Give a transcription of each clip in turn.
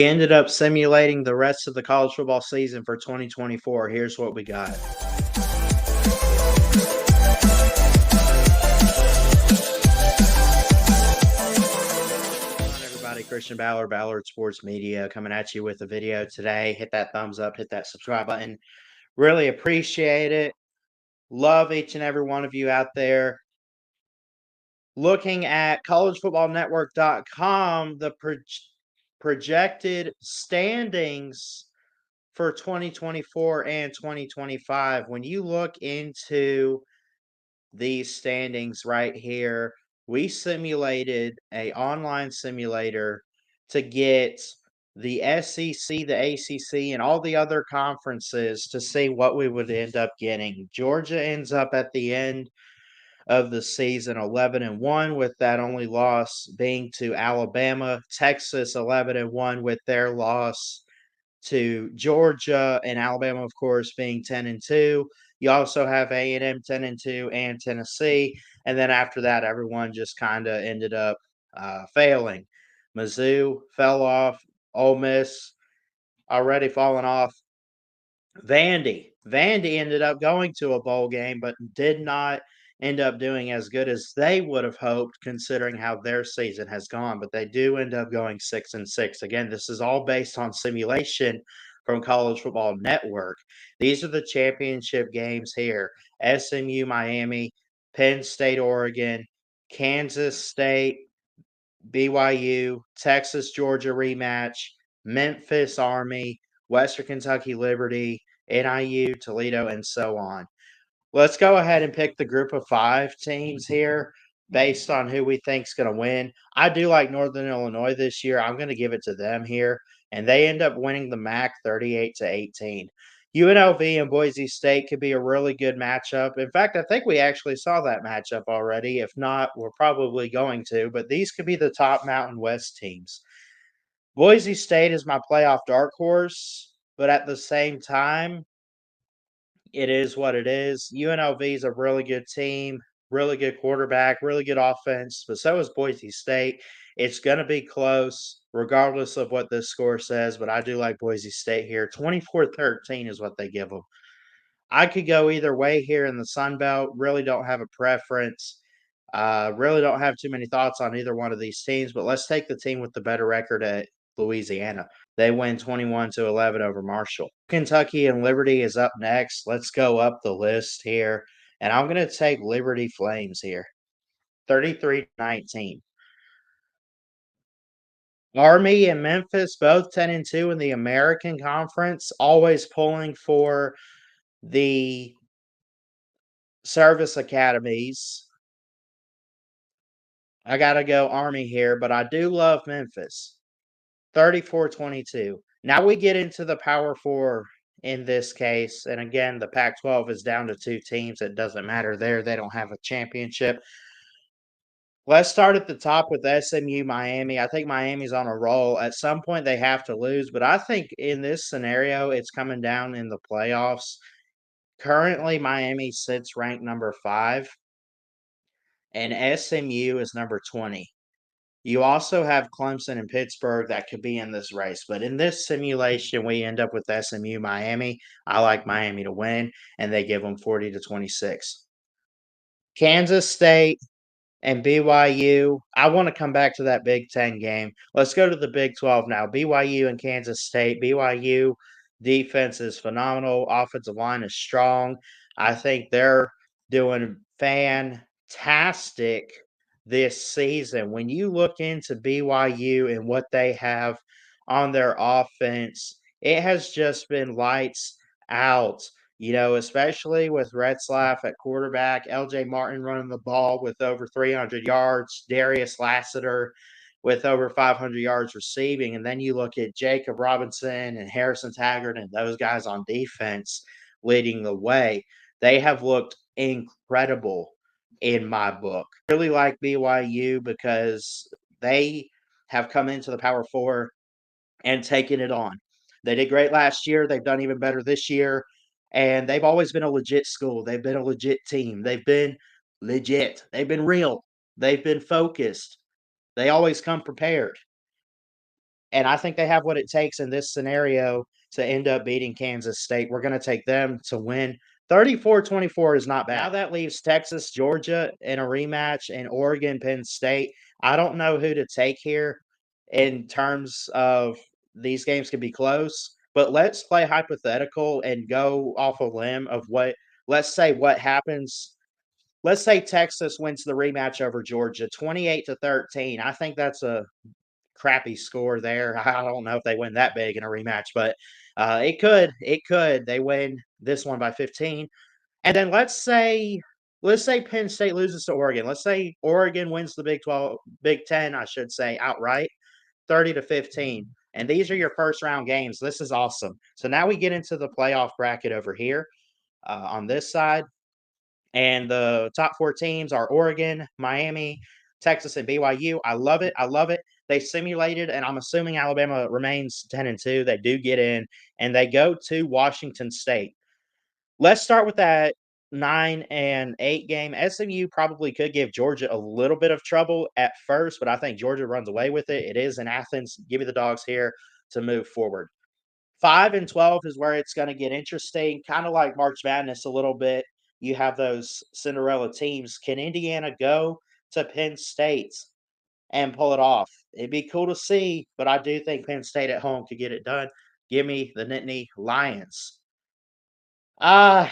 We ended up simulating the rest of the college football season for 2024. Here's what we got. On everybody, Christian Ballard, Ballard Sports Media, coming at you with a video today. Hit that thumbs up, hit that subscribe button. Really appreciate it. Love each and every one of you out there. Looking at collegefootballnetwork.com, the projected standings for 2024 and 2025. When you look into these standings right here, we simulated a online simulator to get the SEC, the ACC, and all the other conferences to see what we would end up getting. Georgia ends up at the end of the season 11-1, with that only loss being to Alabama. Texas 11-1 with their loss to Georgia, and Alabama, of course, being 10-2. You also have A&M 10-2 and Tennessee, and then after that, everyone just kind of ended up failing. Mizzou fell off. Ole Miss already fallen off. Vandy ended up going to a bowl game, but did not end up doing as good as they would have hoped, considering how their season has gone. But they do end up going 6-6. Again, this is all based on simulation from College Football Network. These are the championship games here: SMU, Miami, Penn State, Oregon, Kansas State, BYU, Texas, Georgia rematch, Memphis, Army, Western Kentucky, Liberty, NIU, Toledo, and so on. Let's go ahead and pick the group of 5 teams here based on who we think is going to win. I do like Northern Illinois this year. I'm going to give it to them here, and they end up winning the MAC 38-18. UNLV and Boise State could be a really good matchup. In fact, I think we actually saw that matchup already. If not, we're probably going to, but these could be the top Mountain West teams. Boise State is my playoff dark horse, but at the same time, it is what it is. UNLV is a really good team, really good quarterback, really good offense, but so is Boise State. It's going to be close regardless of what this score says, but I do like Boise State here. 24-13 is what they give them. I could go either way here in the Sun Belt. Really don't have a preference. Really don't have too many thoughts on either one of these teams, but let's take the team with the better record at Louisiana. They win 21-11 over Marshall. Kentucky and Liberty is up next. Let's go up the list here, and I'm going to take Liberty Flames here. 33-19. Army and Memphis both 10-2 in the American Conference, always pulling for the service academies. I got to go Army here, but I do love Memphis. 34-22. Now we get into the Power 4 in this case, and again, the Pac-12 is down to 2 teams. It doesn't matter there. They don't have a championship. Let's start at the top with SMU Miami. I think Miami's on a roll. At some point, they have to lose, but I think in this scenario, it's coming down in the playoffs. Currently, Miami sits ranked number 5, and SMU is number 20. You also have Clemson and Pittsburgh that could be in this race. But in this simulation, we end up with SMU Miami. I like Miami to win, and they give them 40-26. Kansas State and BYU. I want to come back to that Big Ten game. Let's go to the Big 12 now. BYU and Kansas State. BYU defense is phenomenal. Offensive line is strong. I think they're doing fantastic this season. When you look into BYU and what they have on their offense, it has just been lights out. Especially with Retzlaff at quarterback, LJ Martin running the ball with over 300 yards, Darius Lassiter with over 500 yards receiving. And then you look at Jacob Robinson and Harrison Taggart and those guys on defense leading the way. They have looked incredible in my book. Really like BYU because they have come into the Power 4 and taken it on. They did great last year. They've done even better this year. And they've always been a legit school. They've been a legit team. They've been legit. They've been real. They've been focused. They always come prepared. and I think they have what it takes in this scenario to end up beating Kansas State. We're gonna take them to win. 34-24 is not bad. Now that leaves Texas, Georgia in a rematch and Oregon, Penn State. I don't know who to take here in terms of these games could be close, but let's play hypothetical and go off a limb of what let's say what happens. Let's say Texas wins the rematch over Georgia 28-13. I think that's a crappy score there. I don't know if they win that big in a rematch, but it could. It could. They win this one by 15. And then let's say Penn State loses to Oregon. Let's say Oregon wins the Big 12, Big 10, I should say, outright, 30-15. And these are your first round games. This is awesome. So now we get into the playoff bracket over here on this side. And the top 4 teams are Oregon, Miami, Texas, and BYU. I love it. I love it. They simulated, and I'm assuming Alabama remains 10-2. They do get in, and they go to Washington State. Let's start with that 9-8 game. SMU probably could give Georgia a little bit of trouble at first, but I think Georgia runs away with it. It is in Athens. Give me the dogs here to move forward. 5 and 12 is where it's gonna get interesting, kinda like March Madness a little bit. You have those Cinderella teams. Can Indiana go to Penn State and pull it off? It'd be cool to see, but I do think Penn State at home could get it done. Give me the Nittany Lions. Uh,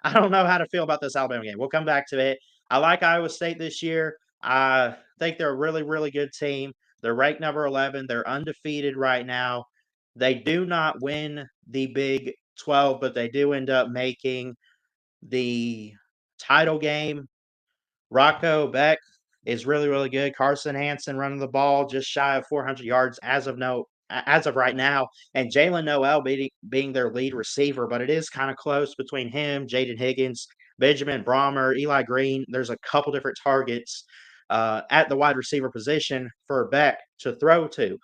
I don't know how to feel about this Alabama game. We'll come back to it. I like Iowa State this year. I think they're a really, really good team. They're ranked number 11. They're undefeated right now. They do not win the Big 12, but they do end up making the title game. Rocco Beck is really, really good. Carson Hansen running the ball just shy of 400 yards as of right now, and Jalen Noel being their lead receiver, but it is kind of close between him, Jaden Higgins, Benjamin Brahmer, Eli Green. There's a couple different targets at the wide receiver position for Beck to throw to,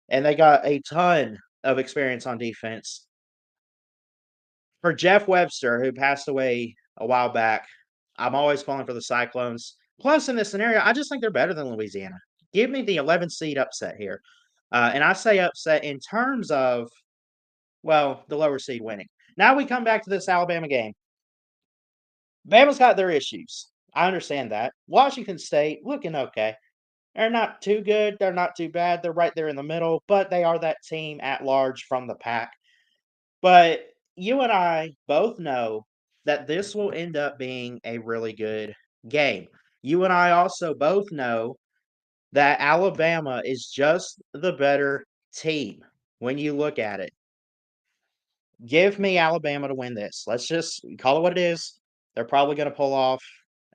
and they got a ton of experience on defense. For Jeff Webster, who passed away a while back, I'm always calling for the Cyclones. Plus, in this scenario, I just think they're better than Louisiana. Give me the 11 seed upset here. And I say upset in terms of, well, the lower seed winning. Now we come back to this Alabama game. Bama's got their issues. I understand that. Washington State looking okay. They're not too good. They're not too bad. They're right there in the middle, but they are that team at large from the pack. But you and I both know that this will end up being a really good game. You and I also both know that Alabama is just the better team when you look at it. Give me Alabama to win this. Let's just call it what it is. They're probably going to pull off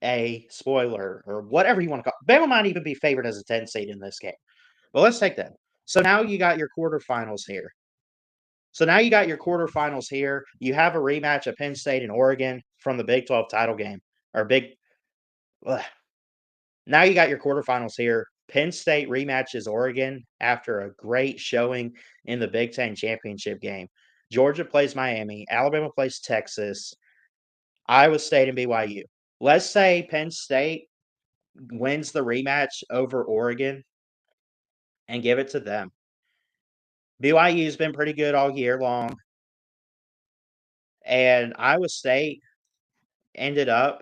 a spoiler or whatever you want to call it. Bama might even be favored as a 10 seed in this game. But let's take them. So now you got your quarterfinals here. So now you got your quarterfinals here. You have a rematch of Penn State and Oregon from the Big 12 title game or Big. Ugh. Now you got your quarterfinals here. Penn State rematches Oregon after a great showing in the Big Ten championship game. Georgia plays Miami. Alabama plays Texas. Iowa State and BYU. Let's say Penn State wins the rematch over Oregon and give it to them. BYU's been pretty good all year long, and Iowa State ended up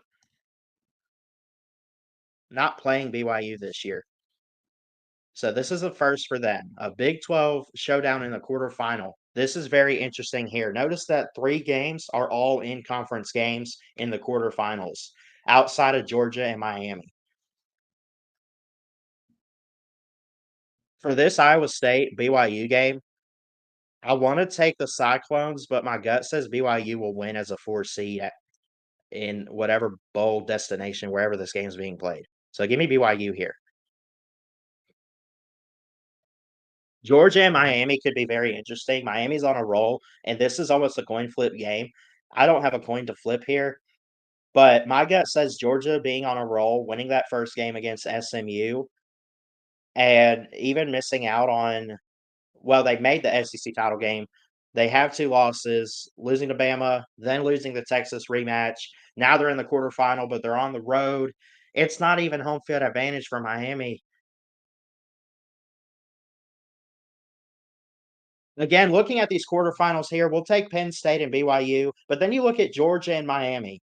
not playing BYU this year. So this is a first for them. A Big 12 showdown in the quarterfinal. This is very interesting here. Notice that 3 games are all in conference games in the quarterfinals outside of Georgia and Miami. For this Iowa State BYU game, I want to take the Cyclones, but my gut says BYU will win as a 4 seed in whatever bowl destination, wherever this game is being played. So give me BYU here. Georgia and Miami could be very interesting. Miami's on a roll, and this is almost a coin flip game. I don't have a coin to flip here, but my gut says Georgia being on a roll, winning that first game against SMU, and even missing out on well, they made the SEC title game. They have 2 losses, losing to Bama, then losing the Texas rematch. Now they're in the quarterfinal, but they're on the road. It's not even home field advantage for Miami. Again, looking at these quarterfinals here, we'll take Penn State and BYU, but then you look at Georgia and Miami,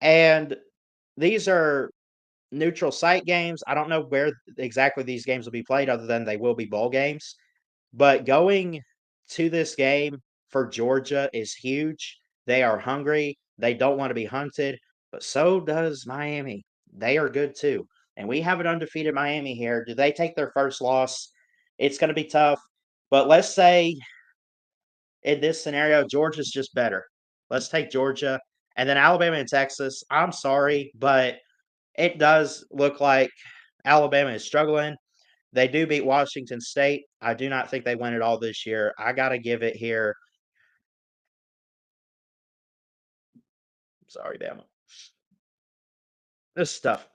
and these are neutral site games. I don't know where exactly these games will be played other than they will be bowl games. But going to this game for Georgia is huge. They are hungry. They don't want to be hunted, but so does Miami. They are good too. And we have an undefeated Miami here. Do they take their first loss? It's going to be tough. But let's say in this scenario, Georgia's just better. Let's take Georgia. And then Alabama and Texas. I'm sorry, but it does look like Alabama is struggling. They do beat Washington State. I do not think they win it all this year. I gotta give it here. Sorry, Bama. This stuff.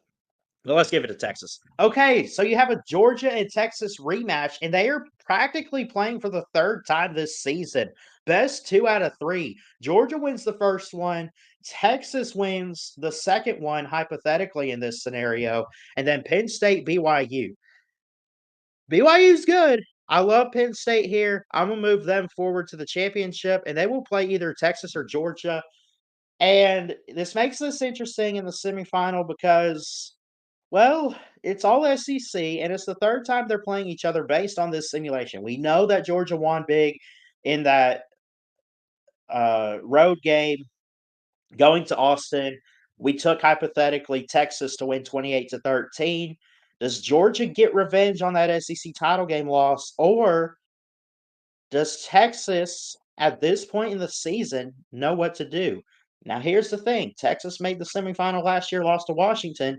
Well, let's give it to Texas. Okay, so you have a Georgia and Texas rematch, and they are practically playing for the third time this season. Best 2 out of 3. Georgia wins the first one. Texas wins the second one, hypothetically, in this scenario. And then Penn State, BYU. BYU's good. I love Penn State here. I'm gonna move them forward to the championship, and they will play either Texas or Georgia. And this makes this interesting in the semifinal because, well, it's all SEC, and it's the third time they're playing each other based on this simulation. We know that Georgia won big in that road game going to Austin. We took hypothetically Texas to win 28-13. Does Georgia get revenge on that SEC title game loss, or does Texas, at this point in the season, know what to do? Now, here's the thing: Texas made the semifinal last year, lost to Washington,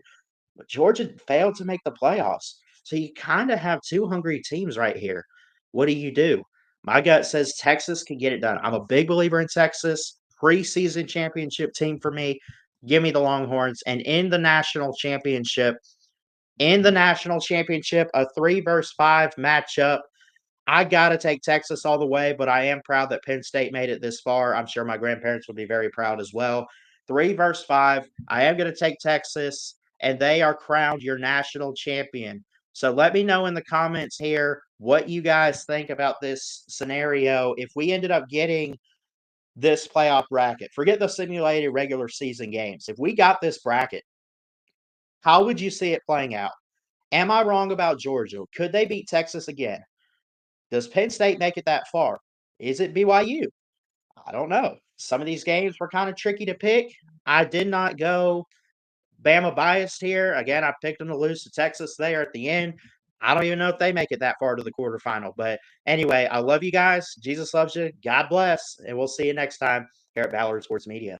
but Georgia failed to make the playoffs. So you kind of have two hungry teams right here. What do you do? My gut says Texas can get it done. I'm a big believer in Texas. Preseason championship team for me. Give me the Longhorns. And in the national championship, a 3 versus 5 matchup. I gotta take Texas all the way, but I am proud that Penn State made it this far. I'm sure my grandparents would be very proud as well. 3 versus 5. I am gonna take Texas, and they are crowned your national champion. So let me know in the comments here what you guys think about this scenario. If we ended up getting this playoff bracket, forget the simulated regular season games. If we got this bracket, how would you see it playing out? Am I wrong about Georgia? Could they beat Texas again? Does Penn State make it that far? Is it BYU? I don't know. Some of these games were kind of tricky to pick. I did not go Bama biased here. Again, I picked them to lose to Texas there at the end. I don't even know if they make it that far to the quarterfinal. But anyway, I love you guys. Jesus loves you. God bless. And we'll see you next time here at Ballard Sports Media.